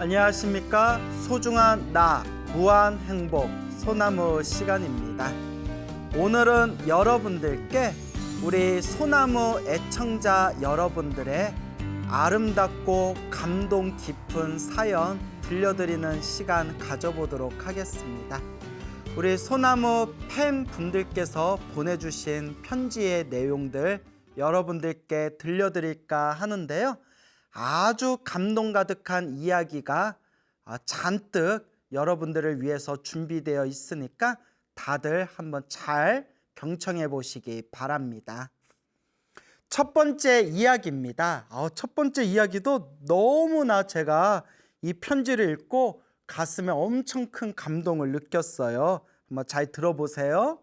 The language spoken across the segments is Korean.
안녕하십니까. 소중한 나 무한 행복 소나무 시간입니다. 오늘은 여러분들께 우리 소나무 애청자 여러분들의 아름답고 감동 깊은 사연 들려드리는 시간 가져보도록 하겠습니다. 우리 소나무 팬분들께서 보내주신 편지의 내용들 여러분들께 들려드릴까 하는데요. 아주 감동 가득한 이야기가 잔뜩 여러분들을 위해서 준비되어 있으니까 다들 한번 잘 경청해 보시기 바랍니다. 첫 번째 이야기입니다. 첫 번째 이야기도 너무나 제가 이 편지를 읽고 가슴에 엄청 큰 감동을 느꼈어요. 한번 잘 들어보세요.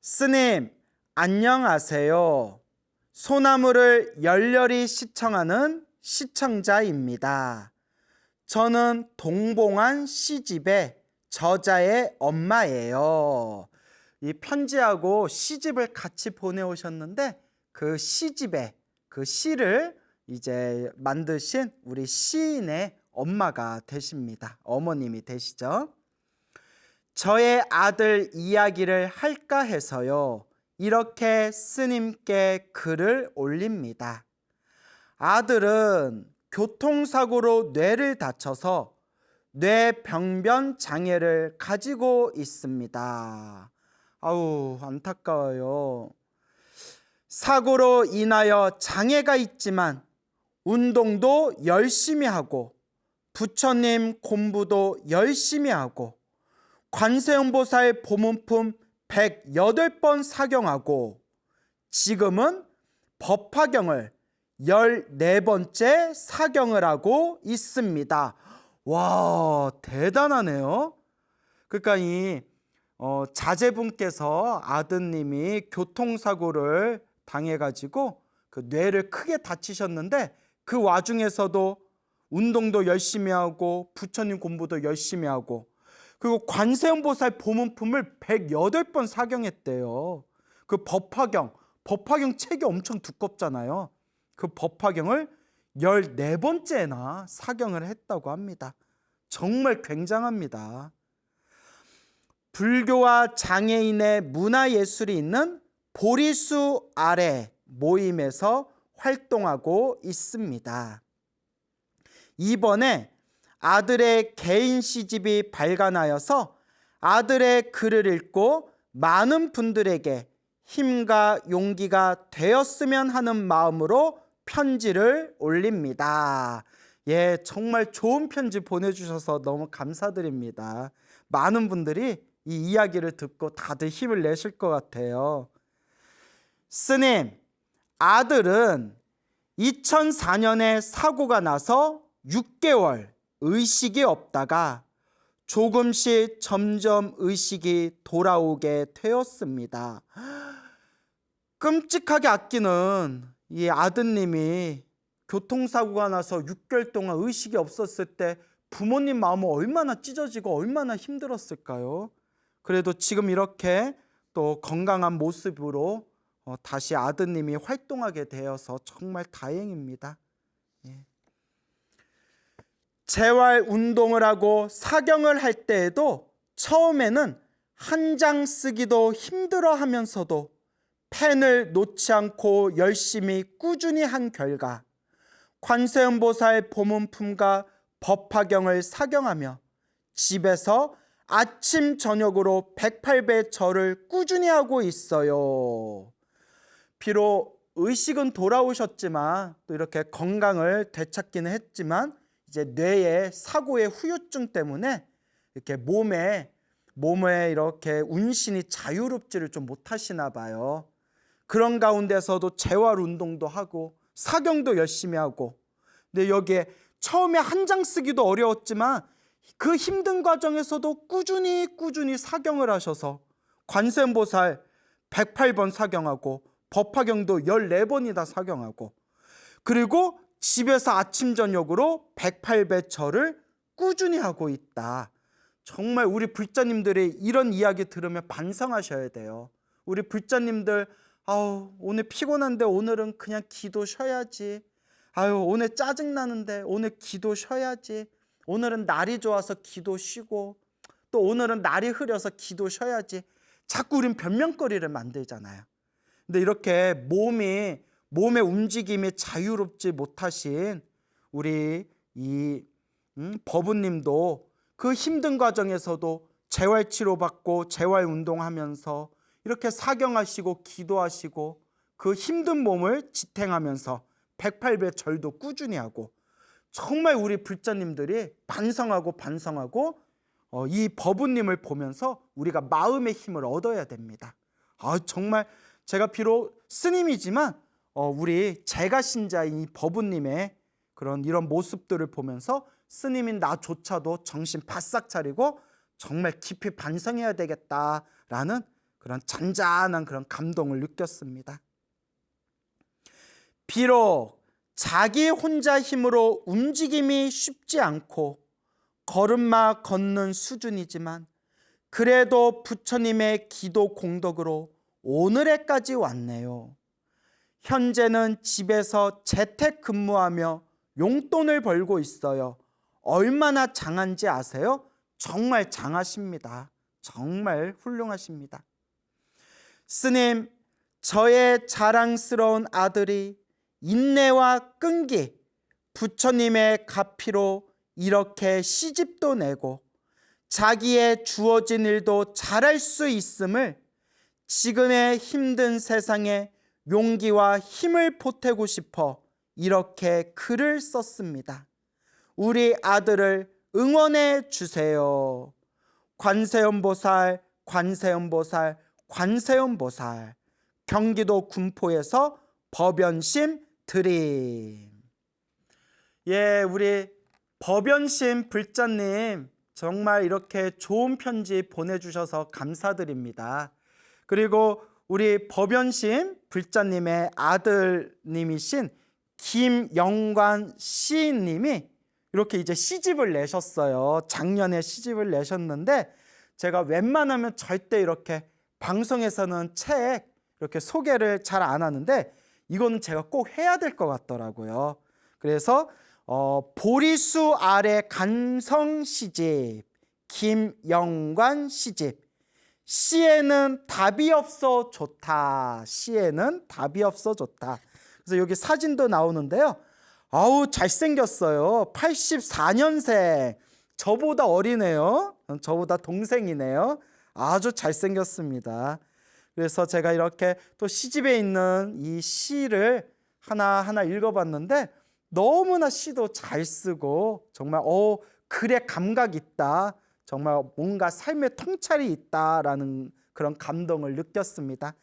스님, 안녕하세요. 소나무를 열렬히 시청하는 시청자입니다. 저는 동봉한 시집의 저자의 엄마예요. 이 편지하고 시집을 같이 보내오셨는데 그 시집의 그 시를 이제 만드신 우리 시인의 엄마가 되십니다. 어머님이 되시죠. 저의 아들 이야기를 할까 해서요. 이렇게 스님께 글을 올립니다. 아들은 교통사고로 뇌를 다쳐서 뇌병변 장애를 가지고 있습니다. 아우, 안타까워요. 사고로 인하여 장애가 있지만 운동도 열심히 하고 부처님 공부도 열심히 하고 관세음보살 보문품 108번 사경하고 지금은 법화경을 14번째 사경을 하고 있습니다. 와, 대단하네요. 그러니까 이 자제분께서 아드님이 교통사고를 당해가지고 그 뇌를 크게 다치셨는데 그 와중에서도 운동도 열심히 하고 부처님 공부도 열심히 하고 그리고 관세음보살 보문품을 108번 사경했대요. 그 법화경 책이 엄청 두껍잖아요. 그 법화경을 14번째나 사경을 했다고 합니다. 정말 굉장합니다. 불교와 장애인의 문화예술이 있는 보리수 아래 모임에서 활동하고 있습니다. 이번에 아들의 개인 시집이 발간하여서 아들의 글을 읽고 많은 분들에게 힘과 용기가 되었으면 하는 마음으로 편지를 올립니다. 예, 정말 좋은 편지 보내주셔서 너무 감사드립니다. 많은 분들이 이 이야기를 듣고 다들 힘을 내실 것 같아요. 스님, 아들은 2004년에 사고가 나서 6개월 의식이 없다가 조금씩 점점 의식이 돌아오게 되었습니다. 끔찍하게 아끼는 이 아드님이 교통사고가 나서 6개월 동안 의식이 없었을 때 부모님 마음은 얼마나 찢어지고 얼마나 힘들었을까요? 그래도 지금 이렇게 또 건강한 모습으로 다시 아드님이 활동하게 되어서 정말 다행입니다. 재활 운동을 하고 사경을 할 때에도 처음에는 한 장 쓰기도 힘들어 하면서도 펜을 놓지 않고 열심히 꾸준히 한 결과 관세음보살 보문품과 법화경을 사경하며 집에서 아침 저녁으로 108배 절을 꾸준히 하고 있어요. 비록 의식은 돌아오셨지만 또 이렇게 건강을 되찾기는 했지만 이제 뇌의 사고의 후유증 때문에 이렇게 몸에 이렇게 운신이 자유롭지를 좀 못하시나 봐요. 그런 가운데서도 재활 운동도 하고 사경도 열심히 하고 근데 여기에 처음에 한 장 쓰기도 어려웠지만 그 힘든 과정에서도 꾸준히 사경을 하셔서 관세음보살 108번 사경하고 법화경도 14번이나 사경하고 그리고 집에서 아침 저녁으로 108배 절을 꾸준히 하고 있다. 정말 우리 불자님들이 이런 이야기 들으면 반성하셔야 돼요. 우리 불자님들 오늘 피곤한데 오늘은 그냥 기도 쉬어야지. 아유, 오늘 짜증나는데 오늘 기도 쉬어야지. 오늘은 날이 좋아서 기도 쉬고, 또 오늘은 날이 흐려서 기도 쉬어야지. 자꾸 우린 변명거리를 만들잖아요. 근데 이렇게 몸의 움직임이 자유롭지 못하신 우리 이 버부님도 그 힘든 과정에서도 재활 치료받고 재활 운동하면서 이렇게 사경하시고 기도하시고 그 힘든 몸을 지탱하면서 108배 절도 꾸준히 하고, 정말 우리 불자님들이 반성하고 이 버부님을 보면서 우리가 마음의 힘을 얻어야 됩니다. 정말 제가 비록 스님이지만 우리 제가 신자인 이 버부님의 이런 모습들을 보면서 스님인 나조차도 정신 바싹 차리고 정말 깊이 반성해야 되겠다라는 그런 잔잔한 그런 감동을 느꼈습니다. 비록 자기 혼자 힘으로 움직임이 쉽지 않고 걸음마 걷는 수준이지만 그래도 부처님의 기도 공덕으로 오늘에까지 왔네요. 현재는 집에서 재택근무하며 용돈을 벌고 있어요. 얼마나 장한지 아세요? 정말 장하십니다. 정말 훌륭하십니다. 스님, 저의 자랑스러운 아들이 인내와 끈기, 부처님의 가피로 이렇게 시집도 내고 자기의 주어진 일도 잘할 수 있음을 지금의 힘든 세상에 용기와 힘을 보태고 싶어 이렇게 글을 썼습니다. 우리 아들을 응원해 주세요. 관세음보살, 관세음보살, 관세음보살. 경기도 군포에서 법연심 드림. 예, 우리 법연심 불자님 정말 이렇게 좋은 편지 보내주셔서 감사드립니다. 그리고 우리 법연심 불자님의 아들님이신 김영관 시인님이 이렇게 이제 시집을 내셨어요. 작년에 시집을 내셨는데 제가 웬만하면 절대 이렇게 방송에서는 책 이렇게 소개를 잘 안 하는데 이거는 제가 꼭 해야 될 것 같더라고요. 그래서 보리수 아래 감성 시집, 김영관 시집. 시에는 답이 없어 좋다. 시에는 답이 없어 좋다. 그래서 여기 사진도 나오는데요. 아우, 잘생겼어요. 84년생. 저보다 어리네요. 저보다 동생이네요. 아주 잘생겼습니다. 그래서 제가 이렇게 또 시집에 있는 이 시를 하나하나 읽어봤는데 너무나 시도 잘 쓰고 정말 글에 감각 있다. 정말 뭔가 삶의 통찰이 있다라는 그런 감동을 느꼈습니다.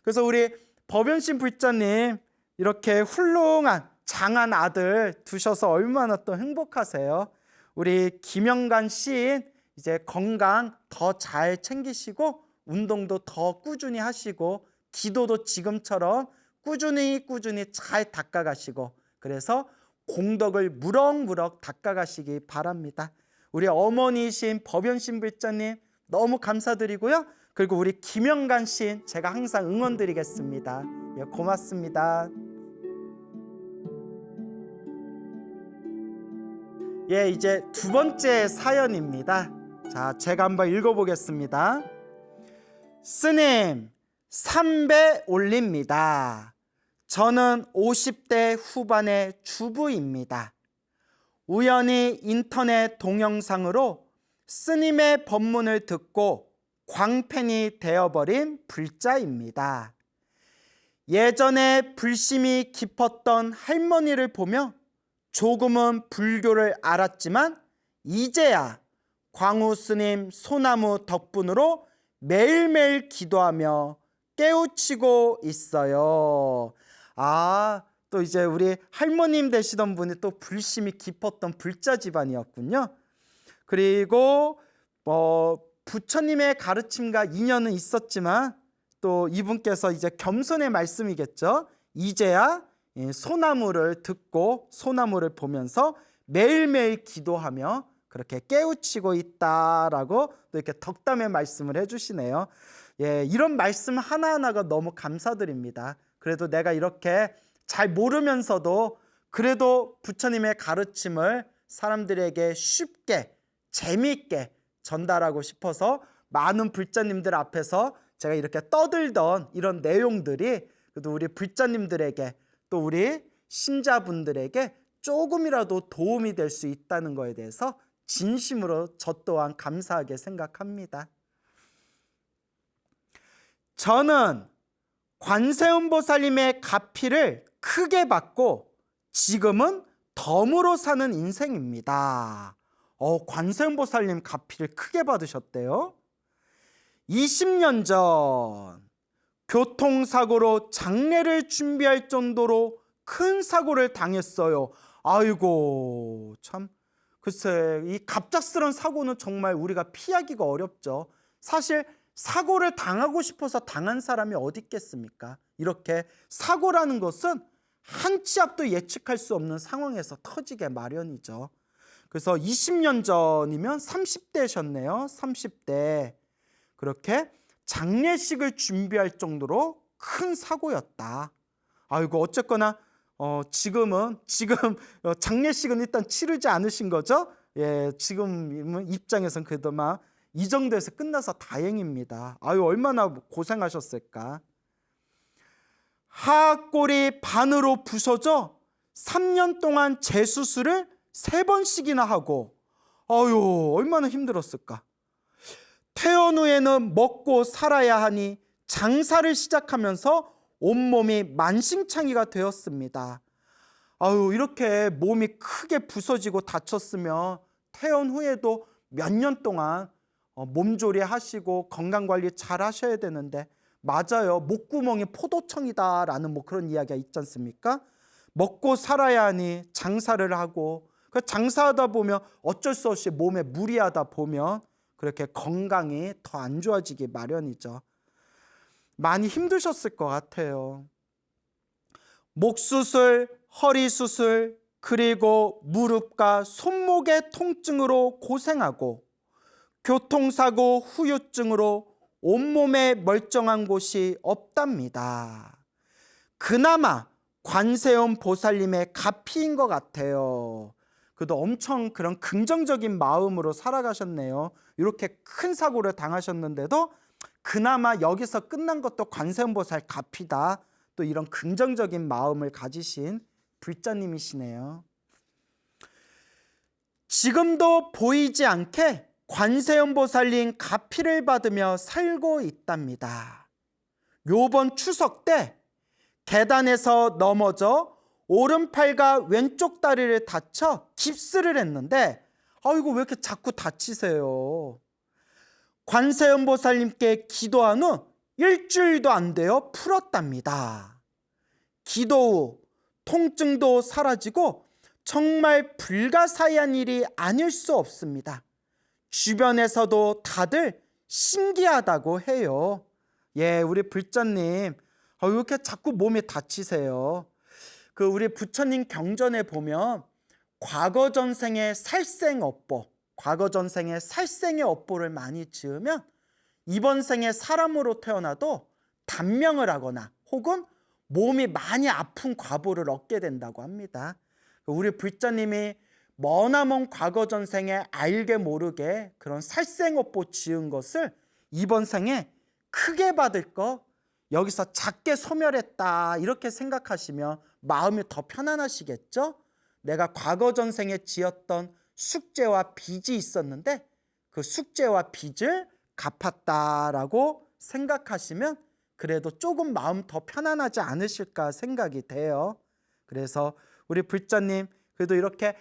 그래서 우리 법연심 불자님 이렇게 훌륭한 장한 아들 두셔서 얼마나 또 행복하세요. 우리 김영관 시인 이제 건강 더 잘 챙기시고 운동도 더 꾸준히 하시고 기도도 지금처럼 꾸준히 잘 닦아가시고 그래서 공덕을 무럭무럭 닦아가시기 바랍니다. 우리 어머니이신 법연심 불자님 너무 감사드리고요. 그리고 우리 김영관 시인 제가 항상 응원드리겠습니다. 예, 고맙습니다. 예, 이제 두 번째 사연입니다. 자, 제가 한번 읽어보겠습니다. 스님, 3배 올립니다. 저는 50대 후반의 주부입니다. 우연히 인터넷 동영상으로 스님의 법문을 듣고 광팬이 되어버린 불자입니다. 예전에 불심이 깊었던 할머니를 보며 조금은 불교를 알았지만 이제야 광우 스님 소나무 덕분으로 매일매일 기도하며 깨우치고 있어요. 또 이제 우리 할머님 되시던 분이 또 불심이 깊었던 불자 집안이었군요. 그리고 부처님의 가르침과 인연은 있었지만 또 이분께서 이제 겸손의 말씀이겠죠. 이제야 소나무를 듣고 소나무를 보면서 매일매일 기도하며 그렇게 깨우치고 있다라고 또 이렇게 덕담의 말씀을 해주시네요. 예, 이런 말씀 하나하나가 너무 감사드립니다. 그래도 내가 이렇게 잘 모르면서도 그래도 부처님의 가르침을 사람들에게 쉽게 재미있게 전달하고 싶어서 많은 불자님들 앞에서 제가 이렇게 떠들던 이런 내용들이 그래도 우리 불자님들에게 또 우리 신자분들에게 조금이라도 도움이 될 수 있다는 거에 대해서 진심으로 저 또한 감사하게 생각합니다. 저는 관세음보살님의 가피를 크게 받고 지금은 덤으로 사는 인생입니다. 관세음보살님 가피를 크게 받으셨대요. 20년 전 교통사고로 장례를 준비할 정도로 큰 사고를 당했어요. 아이고 참, 글쎄 이 갑작스런 사고는 정말 우리가 피하기가 어렵죠. 사실 사고를 당하고 싶어서 당한 사람이 어디 있겠습니까? 이렇게 사고라는 것은 한 치 앞도 예측할 수 없는 상황에서 터지게 마련이죠. 그래서 20년 전이면 30대셨네요. 30대. 그렇게 장례식을 준비할 정도로 큰 사고였다. 아이고 어쨌거나 지금 장례식은 일단 치르지 않으신 거죠? 예, 지금 입장에선 그나마 이 정도에서 끝나서 다행입니다. 아유 얼마나 고생하셨을까. 하악골이 반으로 부서져 3년 동안 재수술을 3번씩이나 하고 아유 얼마나 힘들었을까. 퇴원 후에는 먹고 살아야 하니 장사를 시작하면서 온몸이 만신창이가 되었습니다. 아유 이렇게 몸이 크게 부서지고 다쳤으면 퇴원 후에도 몇 년 동안 몸조리 하시고 건강관리 잘 하셔야 되는데 맞아요. 목구멍이 포도청이다라는 그런 이야기가 있지 않습니까? 먹고 살아야 하니 장사를 하고 그 장사하다 보면 어쩔 수 없이 몸에 무리하다 보면 그렇게 건강이 더 안 좋아지기 마련이죠. 많이 힘드셨을 것 같아요. 목 수술, 허리 수술, 그리고 무릎과 손목의 통증으로 고생하고 교통사고 후유증으로 온몸에 멀쩡한 곳이 없답니다. 그나마 관세음 보살님의 가피인 것 같아요. 그래도 엄청 그런 긍정적인 마음으로 살아가셨네요. 이렇게 큰 사고를 당하셨는데도 그나마 여기서 끝난 것도 관세음보살 가피다. 또 이런 긍정적인 마음을 가지신 불자님이시네요. 지금도 보이지 않게 관세음보살님 가피를 받으며 살고 있답니다. 요번 추석 때 계단에서 넘어져 오른팔과 왼쪽 다리를 다쳐 깁스를 했는데 아이고 왜 이렇게 자꾸 다치세요. 관세음보살님께 기도한 후 일주일도 안 되어 풀었답니다. 기도 후 통증도 사라지고 정말 불가사의한 일이 아닐 수 없습니다. 주변에서도 다들 신기하다고 해요. 예, 우리 불자님 왜 이렇게 자꾸 몸이 다치세요? 우리 부처님 경전에 보면 과거 전생의 살생업보, 과거 전생의 살생의 업보를 많이 지으면 이번 생에 사람으로 태어나도 단명을 하거나 혹은 몸이 많이 아픈 과보를 얻게 된다고 합니다. 우리 불자님이 머나먼 과거 전생에 알게 모르게 그런 살생업보 지은 것을 이번 생에 크게 받을 거 여기서 작게 소멸했다 이렇게 생각하시면 마음이 더 편안하시겠죠? 내가 과거 전생에 지었던 숙제와 빚이 있었는데 그 숙제와 빚을 갚았다라고 생각하시면 그래도 조금 마음 더 편안하지 않으실까 생각이 돼요. 그래서 우리 불자님 그래도 이렇게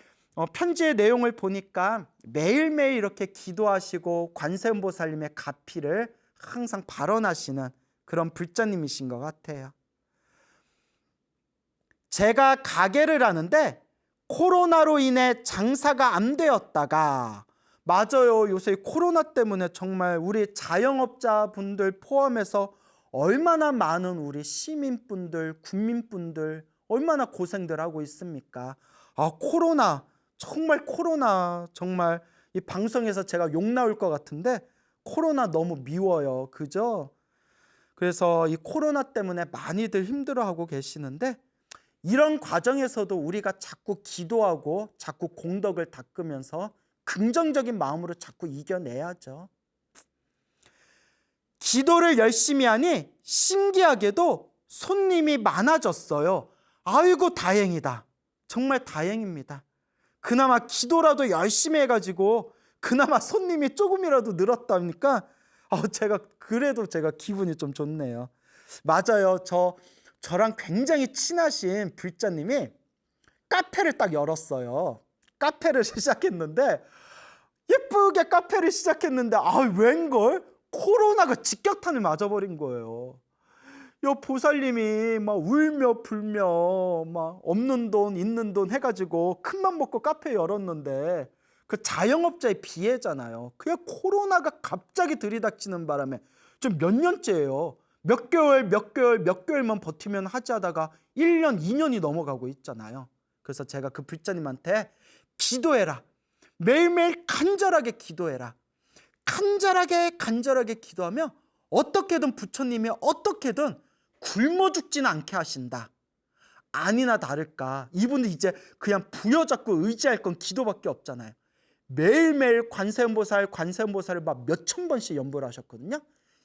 편지의 내용을 보니까 매일매일 이렇게 기도하시고 관세음보살님의 가피를 항상 발언하시는 그런 불자님이신 것 같아요. 제가 가게를 하는데 코로나로 인해 장사가 안 되었다가 맞아요. 요새 코로나 때문에 정말 우리 자영업자분들 포함해서 얼마나 많은 우리 시민분들, 국민분들 얼마나 고생들 하고 있습니까? 코로나 정말 이 방송에서 제가 욕 나올 것 같은데 코로나 너무 미워요. 그죠? 그래서 이 코로나 때문에 많이들 힘들어하고 계시는데 이런 과정에서도 우리가 자꾸 기도하고 자꾸 공덕을 닦으면서 긍정적인 마음으로 자꾸 이겨내야죠. 기도를 열심히 하니 신기하게도 손님이 많아졌어요. 아이고 다행이다. 정말 다행입니다. 그나마 기도라도 열심히 해가지고 그나마 손님이 조금이라도 늘었다니까 그래도 제가 기분이 좀 좋네요. 맞아요. 저랑 굉장히 친하신 불자님이 카페를 딱 열었어요. 카페를 시작했는데 예쁘게 카페를 시작했는데 웬걸 코로나가 직격탄을 맞아버린 거예요. 요 보살님이 막 울며 불며 막 없는 돈 있는 돈 해가지고 큰맘 먹고 카페 열었는데 그 자영업자의 비애잖아요. 그냥 코로나가 갑자기 들이닥치는 바람에 좀 몇 년째예요. 몇 개월만 버티면 하지 하다가 1년, 2년이 넘어가고 있잖아요. 그래서 제가 그 불자님한테 기도해라. 매일매일 간절하게 기도해라. 간절하게 기도하면 어떻게든 부처님이 어떻게든 굶어 죽지는 않게 하신다. 아니나 다를까 이분은 이제 그냥 부여잡고 의지할 건 기도밖에 없잖아요. 매일매일 관세음보살을 막 몇천 번씩 연부를 하셨거든요.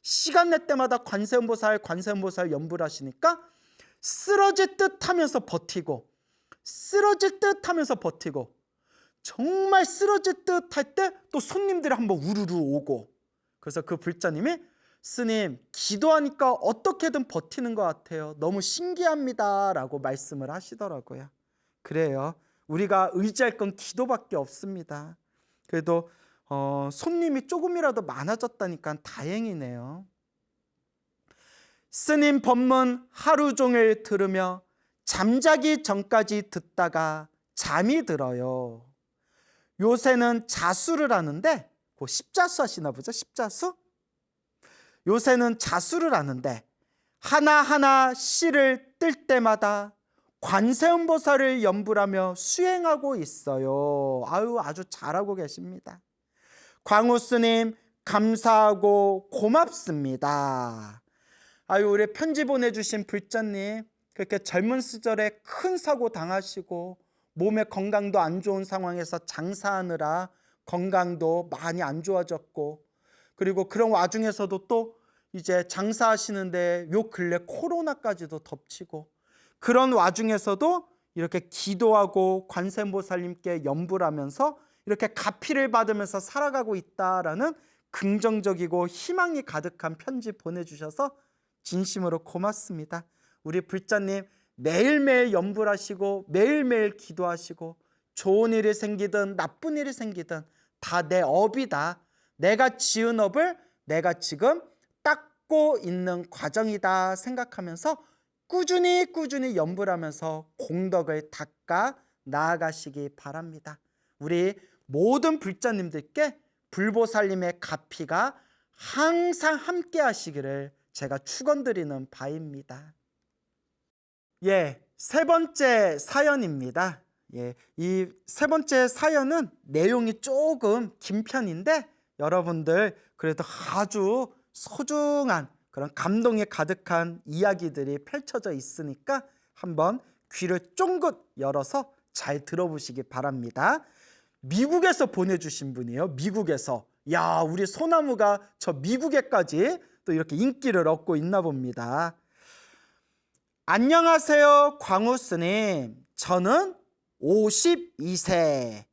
시간 낼 때마다 관세음보살 연부를 하시니까 쓰러질 듯 하면서 버티고 정말 쓰러질 듯 할 때 또 손님들이 한번 우르르 오고, 그래서 그 불자님이 스님 기도하니까 어떻게든 버티는 것 같아요. 너무 신기합니다 라고 말씀을 하시더라고요. 그래요. 우리가 의지할 건 기도밖에 없습니다. 그래도 손님이 조금이라도 많아졌다니까 다행이네요. 스님 법문 하루 종일 들으며 잠자기 전까지 듣다가 잠이 들어요. 요새는 자수를 하는데 십자수 하시나 보죠? 십자수? 요새는 자수를 하는데 하나하나 씨를 뜰 때마다 관세음보살을 연불하며 수행하고 있어요. 아주 잘하고 계십니다. 광우스님 감사하고 고맙습니다. 우리 편지 보내주신 불자님, 그렇게 젊은 시절에 큰 사고 당하시고 몸의 건강도 안 좋은 상황에서 장사하느라 건강도 많이 안 좋아졌고, 그리고 그런 와중에서도 또 이제 장사하시는데 요 근래 코로나까지도 덮치고, 그런 와중에서도 이렇게 기도하고 관세음보살님께 연불 하면서 이렇게 가피를 받으면서 살아가고 있다라는 긍정적이고 희망이 가득한 편지 보내주셔서 진심으로 고맙습니다. 우리 불자님 매일매일 연불하시고 매일매일 기도하시고 좋은 일이 생기든 나쁜 일이 생기든 다 내 업이다. 내가 지은 업을 내가 지금 닦고 있는 과정이다 생각하면서 꾸준히 연불하면서 공덕을 닦아 나아가시기 바랍니다. 우리 모든 불자님들께 불보살님의 가피가 항상 함께 하시기를 제가 축원드리는 바입니다. 세 번째 사연입니다. 이 세 번째 사연은 내용이 조금 긴 편인데 여러분들 그래도 아주 소중한 그런 감동에 가득한 이야기들이 펼쳐져 있으니까 한번 귀를 쫑긋 열어서 잘 들어보시기 바랍니다. 미국에서 보내주신 분이에요. 미국에서. 우리 소나무가 저 미국에까지 또 이렇게 인기를 얻고 있나 봅니다. 안녕하세요, 광우스님. 저는 52세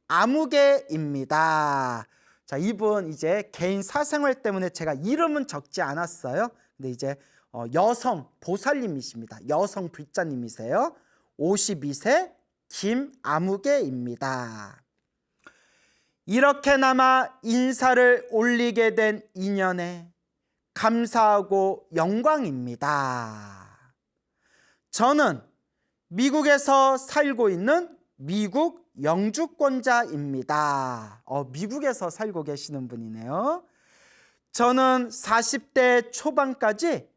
김아무개입니다. 자, 이분 이제 개인 사생활 때문에 제가 이름은 적지 않았어요. 근데 이제 여성 보살님이십니다. 여성 불자님이세요. 52세 김아무개입니다. 이렇게나마 인사를 올리게 된 인연에 감사하고 영광입니다. 저는 미국에서 살고 있는 미국 영주권자입니다. 미국에서 살고 계시는 분이네요. 저는 40대 초반까지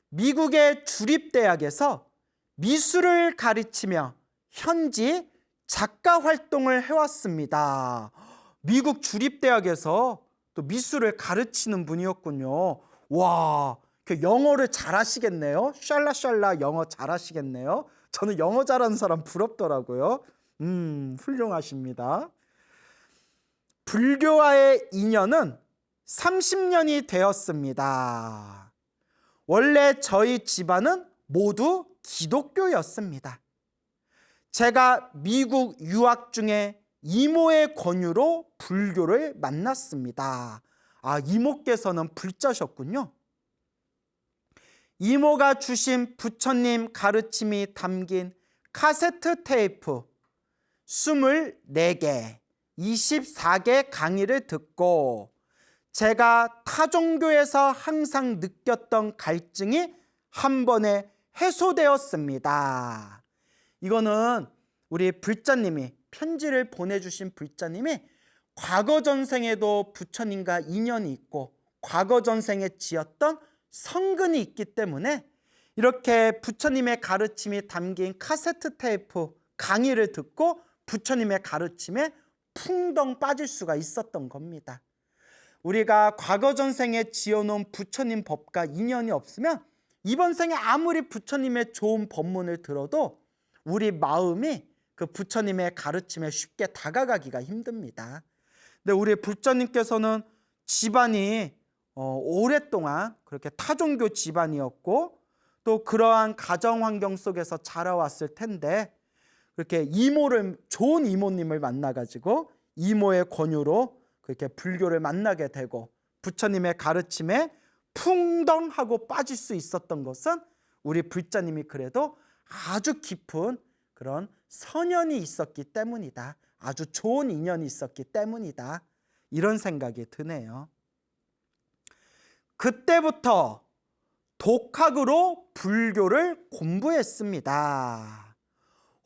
미국의 주립대학에서 미술을 가르치며 현지 작가 활동을 해왔습니다. 미국 주립대학에서 또 미술을 가르치는 분이었군요. 와, 영어를 잘하시겠네요. 샬라샬라 영어 잘하시겠네요. 저는 영어 잘하는 사람 부럽더라고요. 훌륭하십니다. 불교와의 인연은 30년이 되었습니다. 원래 저희 집안은 모두 기독교였습니다. 제가 미국 유학 중에 이모의 권유로 불교를 만났습니다. 이모께서는 불자셨군요. 이모가 주신 부처님 가르침이 담긴 카세트 테이프 24개, 24개 강의를 듣고 제가 타종교에서 항상 느꼈던 갈증이 한 번에 해소되었습니다. 이거는 우리 불자님이 편지를 보내주신 불자님이 과거 전생에도 부처님과 인연이 있고 과거 전생에 지었던 성근이 있기 때문에 이렇게 부처님의 가르침이 담긴 카세트 테이프 강의를 듣고 부처님의 가르침에 풍덩 빠질 수가 있었던 겁니다. 우리가 과거 전생에 지어놓은 부처님 법과 인연이 없으면 이번 생에 아무리 부처님의 좋은 법문을 들어도 우리 마음이 그 부처님의 가르침에 쉽게 다가가기가 힘듭니다. 근데 우리 불자님께서는 집안이 오랫동안 그렇게 타종교 집안이었고 또 그러한 가정 환경 속에서 자라왔을 텐데 그렇게 좋은 이모님을 만나가지고 이모의 권유로 그렇게 불교를 만나게 되고 부처님의 가르침에 풍덩하고 빠질 수 있었던 것은 우리 불자님이 그래도 아주 깊은 그런 선연이 있었기 때문이다. 아주 좋은 인연이 있었기 때문이다. 이런 생각이 드네요. 그때부터 독학으로 불교를 공부했습니다.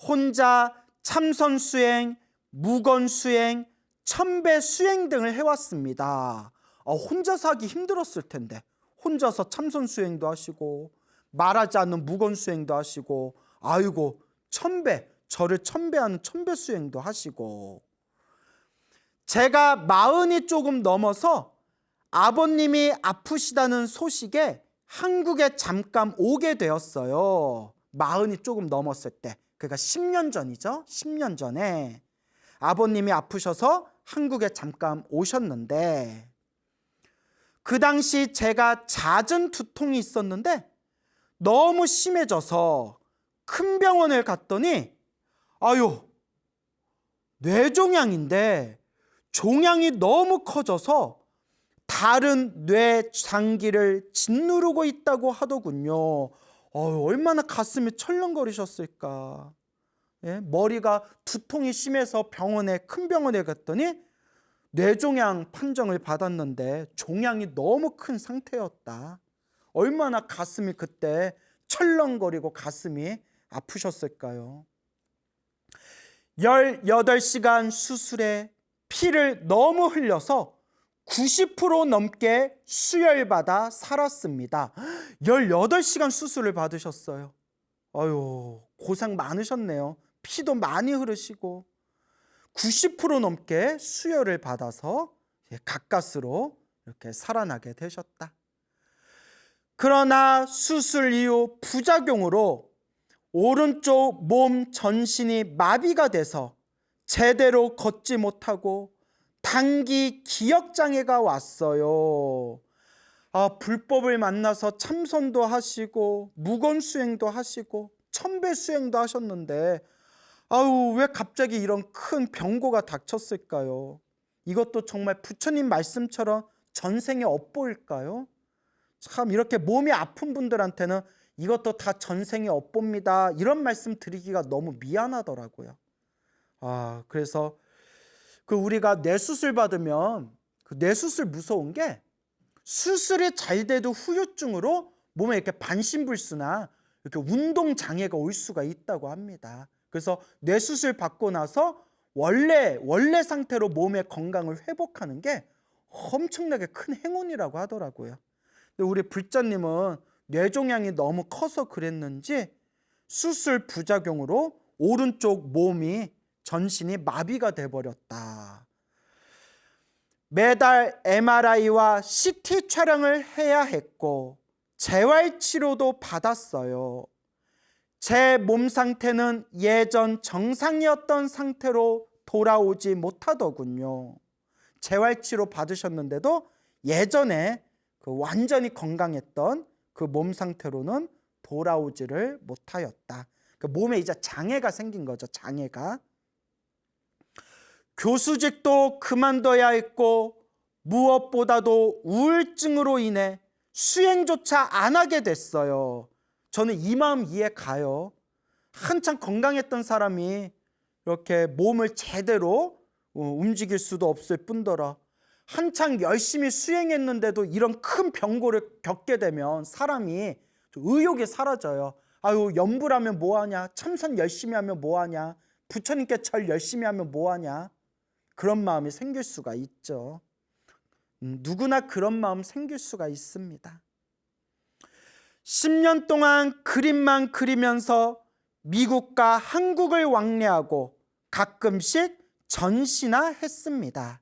혼자 참선수행, 무건수행, 천배수행 등을 해왔습니다. 혼자서 하기 힘들었을 텐데 혼자서 참선수행도 하시고 말하지 않는 무건수행도 하시고 아이고 저를 천배하는 천배수행도 하시고 제가 40이 조금 넘어서 아버님이 아프시다는 소식에 한국에 잠깐 오게 되었어요. 40이 조금 넘었을 때 그러니까 10년 전이죠. 10년 전에 아버님이 아프셔서 한국에 잠깐 오셨는데 그 당시 제가 잦은 두통이 있었는데 너무 심해져서 큰 병원을 갔더니 뇌종양인데 종양이 너무 커져서 다른 뇌 장기를 짓누르고 있다고 하더군요. 얼마나 가슴이 철렁거리셨을까. 예? 머리가 두통이 심해서 큰 병원에 갔더니 뇌종양 판정을 받았는데 종양이 너무 큰 상태였다. 얼마나 가슴이 그때 철렁거리고 가슴이 아프셨을까요? 18시간 수술에 피를 너무 흘려서 90% 넘게 수혈받아 살았습니다. 18시간 수술을 받으셨어요. 고생 많으셨네요. 피도 많이 흐르시고 90% 넘게 수혈을 받아서 가까스로 이렇게 살아나게 되셨다. 그러나 수술 이후 부작용으로 오른쪽 몸 전신이 마비가 돼서 제대로 걷지 못하고 단기 기억장애가 왔어요. 불법을 만나서 참선도 하시고 무건수행도 하시고 천배수행도 하셨는데 왜 갑자기 이런 큰 병고가 닥쳤을까요? 이것도 정말 부처님 말씀처럼 전생의 업보일까요? 참 이렇게 몸이 아픈 분들한테는 이것도 다 전생의 업보입니다. 이런 말씀 드리기가 너무 미안하더라고요. 그래서 우리가 뇌수술 받으면 그 뇌수술 무서운 게 수술이 잘 돼도 후유증으로 몸에 이렇게 반신불수나 이렇게 운동 장애가 올 수가 있다고 합니다. 그래서 뇌수술 받고 나서 원래 상태로 몸의 건강을 회복하는 게 엄청나게 큰 행운이라고 하더라고요. 근데 우리 불자님은 뇌종양이 너무 커서 그랬는지 수술 부작용으로 오른쪽 몸이 전신이 마비가 돼버렸다. 매달 MRI와 CT 촬영을 해야 했고 재활치료도 받았어요. 제 몸 상태는 예전 정상이었던 상태로 돌아오지 못하더군요. 재활치료 받으셨는데도 예전에 그 완전히 건강했던 그 몸 상태로는 돌아오지를 못하였다. 그 몸에 이제 장애가 생긴 거죠. 장애가. 교수직도 그만둬야 했고 무엇보다도 우울증으로 인해 수행조차 안 하게 됐어요. 저는 이 마음 이해 가요. 한창 건강했던 사람이 이렇게 몸을 제대로 움직일 수도 없을 뿐더러 한창 열심히 수행했는데도 이런 큰 병고를 겪게 되면 사람이 의욕이 사라져요. 아유, 염불하면 뭐하냐, 참선 열심히 하면 뭐하냐, 부처님께 절 열심히 하면 뭐하냐, 그런 마음이 생길 수가 있죠. 누구나 그런 마음 생길 수가 있습니다. 10년 동안 그림만 그리면서 미국과 한국을 왕래하고 가끔씩 전시나 했습니다.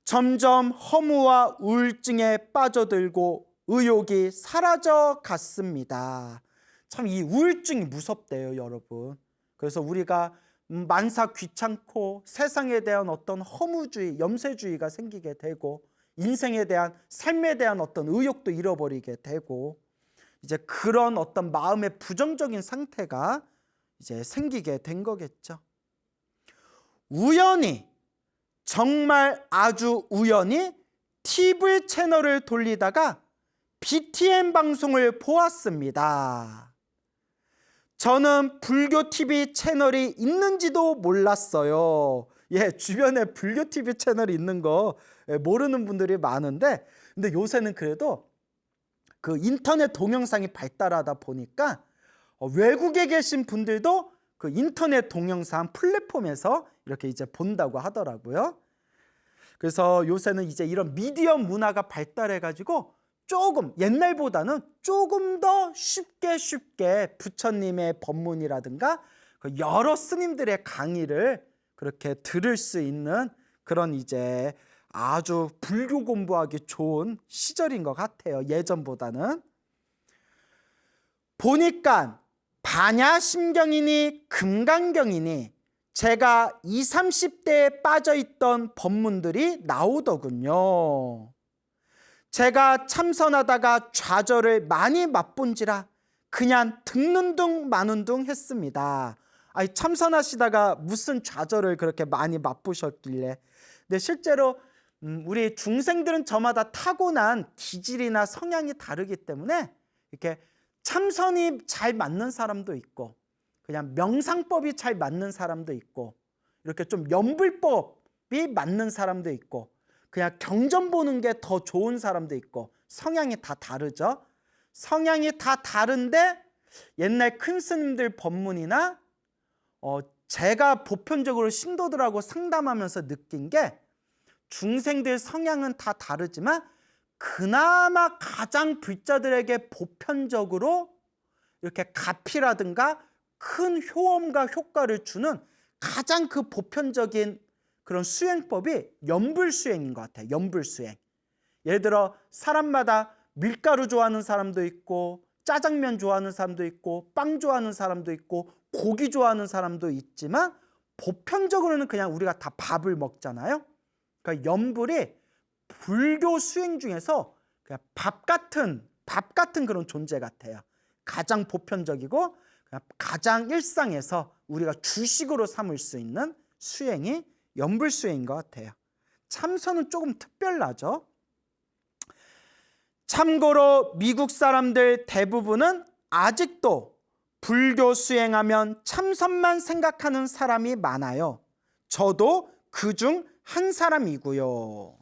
점점 허무와 우울증에 빠져들고 의욕이 사라져 갔습니다. 참 이 우울증이 무섭대요, 여러분. 그래서 우리가 만사 귀찮고 세상에 대한 어떤 허무주의, 염세주의가 생기게 되고 인생에 대한, 삶에 대한 어떤 의욕도 잃어버리게 되고 이제 그런 어떤 마음의 부정적인 상태가 이제 생기게 된 거겠죠. 우연히, 정말 아주 우연히 TV 채널을 돌리다가 BTN 방송을 보았습니다. 저는 불교 TV 채널이 있는지도 몰랐어요. 주변에 불교 TV 채널이 있는 거 모르는 분들이 많은데, 근데 요새는 그래도 그 인터넷 동영상이 발달하다 보니까 외국에 계신 분들도 그 인터넷 동영상 플랫폼에서 이렇게 이제 본다고 하더라고요. 그래서 요새는 이제 이런 미디어 문화가 발달해가지고 조금 옛날보다는 조금 더 쉽게 부처님의 법문이라든가 여러 스님들의 강의를 그렇게 들을 수 있는 그런 이제 아주 불교 공부하기 좋은 시절인 것 같아요. 예전보다는. 보니까 반야심경이니 금강경이니 제가 20, 30대에 빠져있던 법문들이 나오더군요. 제가 참선하다가 좌절을 많이 맛본지라 그냥 듣는 둥 마는 둥 했습니다. 아니, 참선하시다가 무슨 좌절을 그렇게 많이 맛보셨길래. 근데 실제로 우리 중생들은 저마다 타고난 기질이나 성향이 다르기 때문에 이렇게 참선이 잘 맞는 사람도 있고 그냥 명상법이 잘 맞는 사람도 있고 이렇게 좀 염불법이 맞는 사람도 있고 그냥 경전 보는 게 더 좋은 사람도 있고 성향이 다 다르죠. 성향이 다 다른데 옛날 큰 스님들 법문이나 제가 보편적으로 신도들하고 상담하면서 느낀 게 중생들 성향은 다 다르지만 그나마 가장 불자들에게 보편적으로 이렇게 가피라든가 큰 효험과 효과를 주는 가장 그 보편적인 그런 수행법이 염불수행인 것 같아요. 염불수행. 예를 들어 사람마다 밀가루 좋아하는 사람도 있고 짜장면 좋아하는 사람도 있고 빵 좋아하는 사람도 있고 고기 좋아하는 사람도 있지만 보편적으로는 그냥 우리가 다 밥을 먹잖아요. 그러니까 염불이 불교 수행 중에서 그냥 밥 같은 그런 존재 같아요. 가장 보편적이고 가장 일상에서 우리가 주식으로 삼을 수 있는 수행이 염불수행인 것 같아요. 참선은 조금 특별하죠. 참고로 미국 사람들 대부분은 아직도 불교 수행하면 참선만 생각하는 사람이 많아요. 저도 그중 한 사람이고요.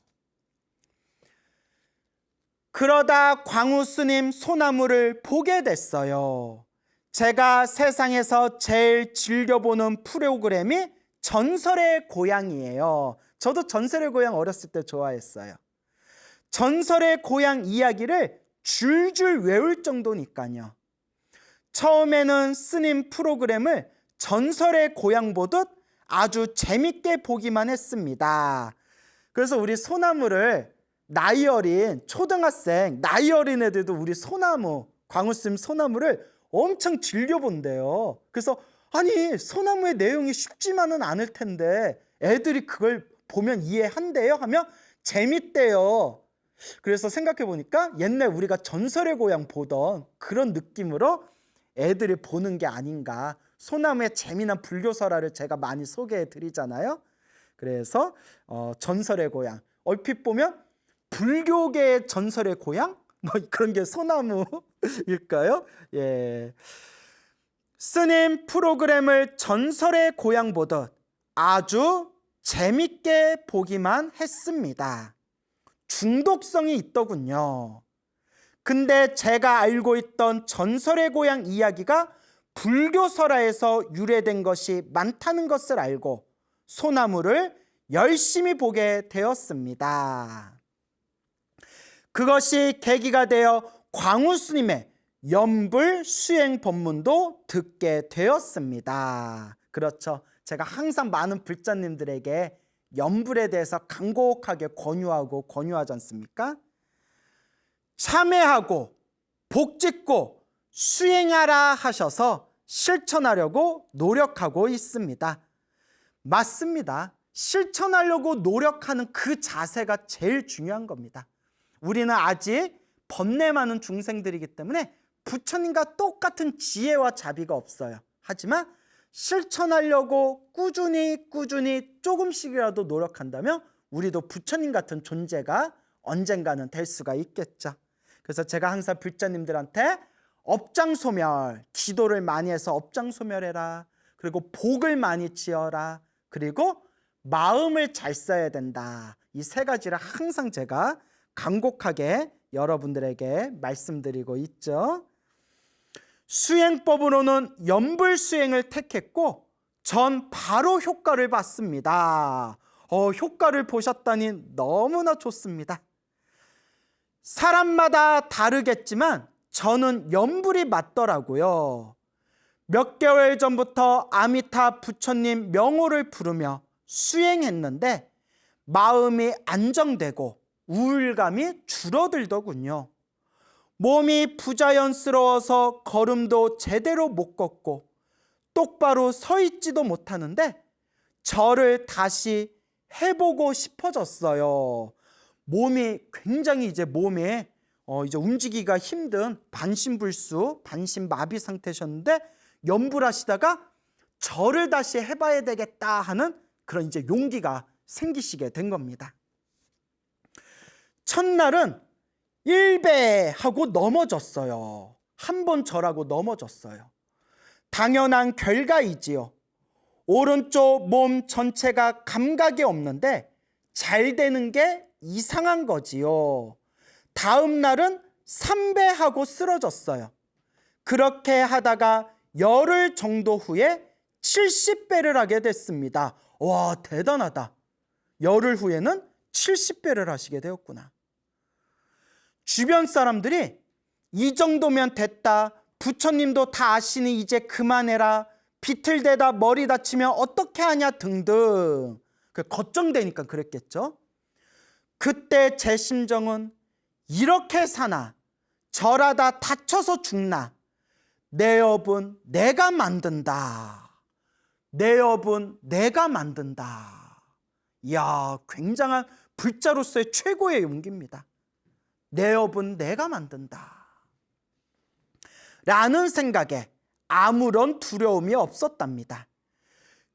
그러다 광우 스님 소나무를 보게 됐어요. 제가 세상에서 제일 즐겨보는 프로그램이 전설의 고향이에요. 저도 전설의 고향 어렸을 때 좋아했어요. 전설의 고향 이야기를 줄줄 외울 정도니까요. 처음에는 스님 프로그램을 전설의 고향 보듯 아주 재밌게 보기만 했습니다. 그래서 우리 소나무를 나이 어린 초등학생, 나이 어린 애들도 우리 소나무, 광우스님 소나무를 엄청 즐겨본대요. 그래서 아니 소나무의 내용이 쉽지만은 않을 텐데 애들이 그걸 보면 이해한대요 하면 재밌대요. 그래서 생각해 보니까 옛날 우리가 전설의 고향 보던 그런 느낌으로 애들이 보는 게 아닌가. 소나무의 재미난 불교 설화를 제가 많이 소개해 드리잖아요. 그래서 전설의 고향, 얼핏 보면 불교계의 전설의 고향? 뭐 그런 게 소나무일까요? 예. 스님 프로그램을 전설의 고향 보듯 아주 재밌게 보기만 했습니다. 중독성이 있더군요. 근데 제가 알고 있던 전설의 고향 이야기가 불교 설화에서 유래된 것이 많다는 것을 알고 소나무를 열심히 보게 되었습니다. 그것이 계기가 되어 광우스님의 연불 수행 법문도 듣게 되었습니다. 그렇죠. 제가 항상 많은 불자님들에게 연불에 대해서 간곡하게 권유하지 않습니까? 참회하고 복짓고 수행하라 하셔서 실천하려고 노력하고 있습니다. 맞습니다. 실천하려고 노력하는 그 자세가 제일 중요한 겁니다. 우리는 아직 번뇌 많은 중생들이기 때문에 부처님과 똑같은 지혜와 자비가 없어요. 하지만 실천하려고 꾸준히 조금씩이라도 노력한다면 우리도 부처님 같은 존재가 언젠가는 될 수가 있겠죠. 그래서 제가 항상 불자님들한테 업장소멸, 기도를 많이 해서 업장소멸해라. 그리고 복을 많이 지어라. 그리고 마음을 잘 써야 된다. 이 세 가지를 항상 제가 간곡하게 여러분들에게 말씀드리고 있죠. 수행법으로는 연불 수행을 택했고 전 바로 효과를 봤습니다. 효과를 보셨다니 너무나 좋습니다. 사람마다 다르겠지만 저는 연불이 맞더라고요. 몇 개월 전부터 아미타 부처님 명호를 부르며 수행했는데 마음이 안정되고 우울감이 줄어들더군요. 몸이 부자연스러워서 걸음도 제대로 못 걷고 똑바로 서 있지도 못하는데 절을 다시 해보고 싶어졌어요. 몸이 굉장히 이제 움직이기가 힘든 반신불수, 반신마비 상태셨는데 연불하시다가 절을 다시 해봐야 되겠다 하는 그런 이제 용기가 생기시게 된 겁니다. 첫날은 일배하고 넘어졌어요. 한 번 절하고 넘어졌어요. 당연한 결과이지요. 오른쪽 몸 전체가 감각이 없는데 잘 되는 게 이상한 거지요. 다음 날은 3배하고 쓰러졌어요. 그렇게 하다가 열흘 정도 후에 70배를 하게 됐습니다. 와, 대단하다. 열흘 후에는 70배를 하시게 되었구나. 주변 사람들이 이 정도면 됐다. 부처님도 다 아시니 이제 그만해라. 비틀대다 머리 다치면 어떻게 하냐 등등. 걱정되니까 그랬겠죠. 그때 제 심정은 이렇게 사나 절하다 다쳐서 죽나 내 업은 내가 만든다. 내 업은 내가 만든다. 이야, 굉장한 불자로서의 최고의 용기입니다. 내 업은 내가 만든다. 라는 생각에 아무런 두려움이 없었답니다.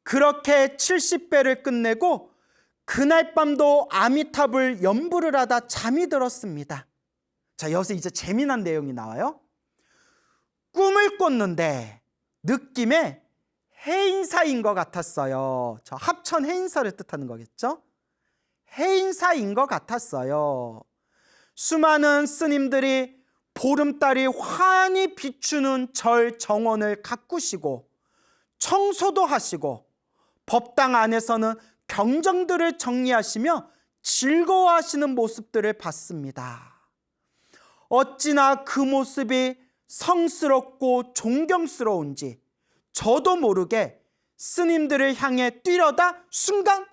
그렇게 70배를 끝내고 그날 밤도 아미탑을 연불을 하다 잠이 들었습니다. 자, 여기서 이제 재미난 내용이 나와요. 꿈을 꿨는데 느낌에 해인사인 것 같았어요. 저 합천 해인사를 뜻하는 거겠죠? 해인사인 것 같았어요. 수많은 스님들이 보름달이 환히 비추는 절 정원을 가꾸시고 청소도 하시고 법당 안에서는 경정들을 정리하시며 즐거워하시는 모습들을 봤습니다. 어찌나 그 모습이 성스럽고 존경스러운지 저도 모르게 스님들을 향해 뛰려다 순간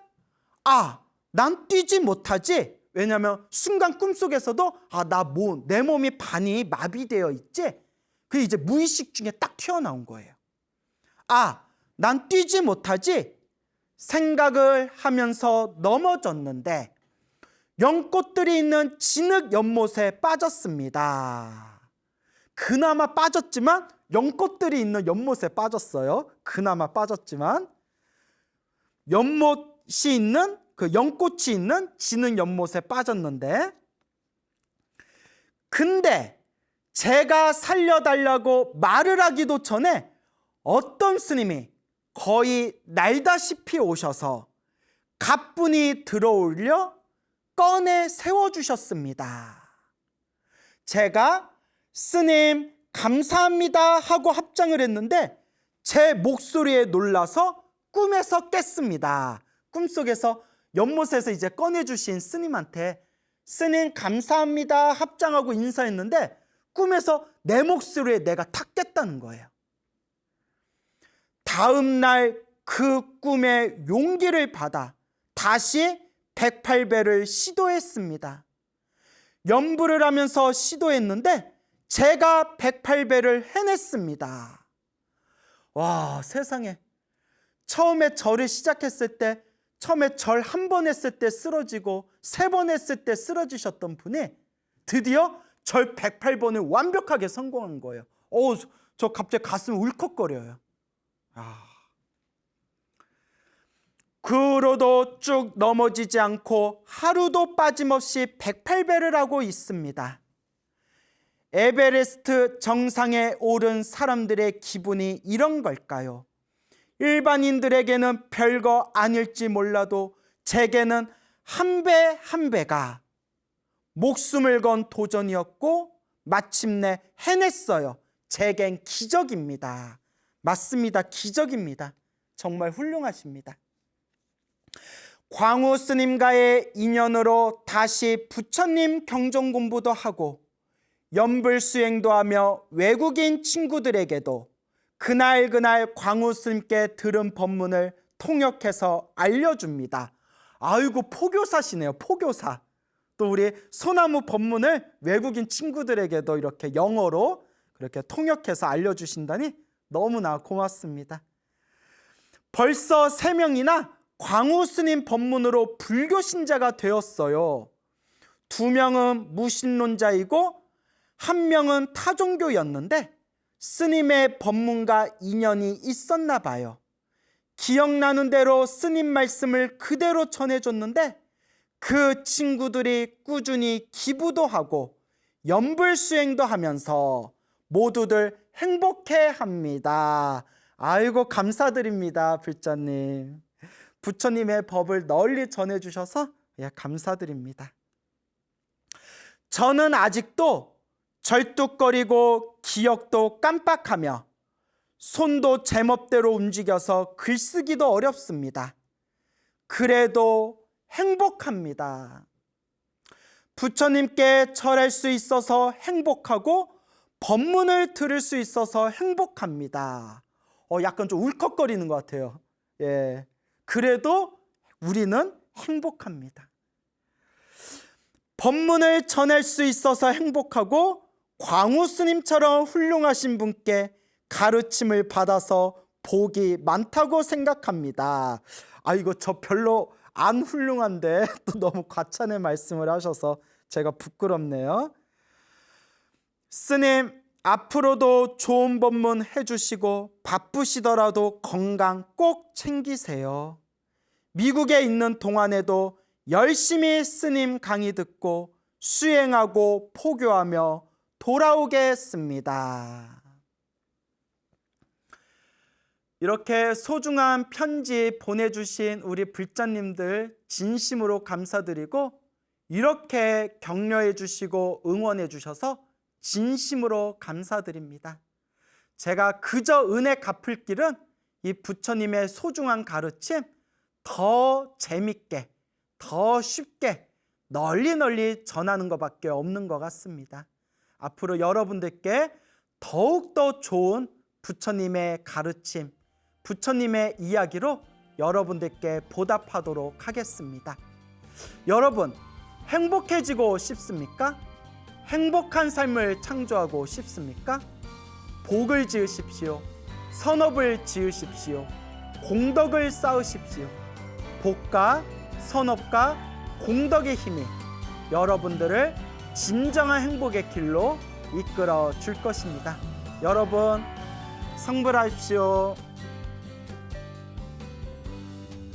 난 뛰지 못하지 왜냐하면 순간 꿈속에서도 내 몸이 반이 마비되어 있지? 그게 이제 무의식 중에 딱 튀어나온 거예요. 난 뛰지 못하지? 생각을 하면서 넘어졌는데 연꽃들이 있는 진흙 연못에 빠졌습니다. 그나마 빠졌지만 연꽃들이 있는 연못에 빠졌어요. 그나마 빠졌지만 연못이 있는 그 연꽃이 있는 진흙 연못에 빠졌는데, 근데 제가 살려달라고 말을 하기도 전에 어떤 스님이 거의 날다시피 오셔서 가뿐히 들어올려 꺼내 세워주셨습니다. 제가 스님 감사합니다 하고 합장을 했는데 제 목소리에 놀라서 꿈에서 깼습니다. 꿈속에서 연못에서 이제 꺼내주신 스님한테 스님 감사합니다 합장하고 인사했는데 꿈에서 내 목소리에 내가 탁 깼다는 거예요. 다음 날 그 꿈에 용기를 받아 다시 108배를 시도했습니다. 연부를 하면서 시도했는데 제가 108배를 해냈습니다. 와, 세상에. 처음에 절을 시작했을 때, 처음에 절 한 번 했을 때 쓰러지고 3번 했을 때 쓰러지셨던 분이 드디어 절 108번을 완벽하게 성공한 거예요. 저 갑자기 가슴이 울컥거려요. 그로도 쭉 넘어지지 않고 하루도 빠짐없이 108배를 하고 있습니다. 에베레스트 정상에 오른 사람들의 기분이 이런 걸까요? 일반인들에게는 별거 아닐지 몰라도 제게는 한 배 한 배가 목숨을 건 도전이었고 마침내 해냈어요. 제겐 기적입니다. 맞습니다. 기적입니다. 정말 훌륭하십니다. 광우 스님과의 인연으로 다시 부처님 경전 공부도 하고 연불 수행도 하며 외국인 친구들에게도 그날 광우 스님께 들은 법문을 통역해서 알려줍니다. 아이고, 포교사시네요. 포교사. 또 우리 소나무 법문을 외국인 친구들에게도 이렇게 영어로 그렇게 통역해서 알려주신다니 너무나 고맙습니다. 벌써 3명이나 광우 스님 법문으로 불교 신자가 되었어요. 2명은 무신론자이고 1명은 타종교였는데 스님의 법문과 인연이 있었나 봐요. 기억나는 대로 스님 말씀을 그대로 전해줬는데 그 친구들이 꾸준히 기부도 하고 연불 수행도 하면서 모두들 행복해합니다. 아이고, 감사드립니다. 불자님. 부처님의 법을 널리 전해주셔서 감사드립니다. 저는 아직도 절뚝거리고 기억도 깜빡하며 손도 제멋대로 움직여서 글쓰기도 어렵습니다. 그래도 행복합니다. 부처님께 절할 수 있어서 행복하고 법문을 들을 수 있어서 행복합니다. 약간 좀 울컥거리는 것 같아요. 그래도 우리는 행복합니다. 법문을 전할 수 있어서 행복하고 광우 스님처럼 훌륭하신 분께 가르침을 받아서 복이 많다고 생각합니다. 이거 저 별로 안 훌륭한데 또 너무 과찬의 말씀을 하셔서 제가 부끄럽네요. 스님, 앞으로도 좋은 법문 해주시고 바쁘시더라도 건강 꼭 챙기세요. 미국에 있는 동안에도 열심히 스님 강의 듣고 수행하고 포교하며 돌아오겠습니다. 이렇게 소중한 편지 보내주신 우리 불자님들 진심으로 감사드리고 이렇게 격려해 주시고 응원해 주셔서 진심으로 감사드립니다. 제가 그저 은혜 갚을 길은 이 부처님의 소중한 가르침 더 재밌게, 더 쉽게 널리 전하는 것밖에 없는 것 같습니다. 앞으로 여러분들께 더욱더 좋은 부처님의 가르침, 부처님의 이야기로 여러분들께 보답하도록 하겠습니다. 여러분, 행복해지고 싶습니까? 행복한 삶을 창조하고 싶습니까? 복을 지으십시오. 선업을 지으십시오. 공덕을 쌓으십시오. 복과 선업과 공덕의 힘이 여러분들을 진정한 행복의 길로 이끌어 줄 것입니다. 여러분, 성불하십시오.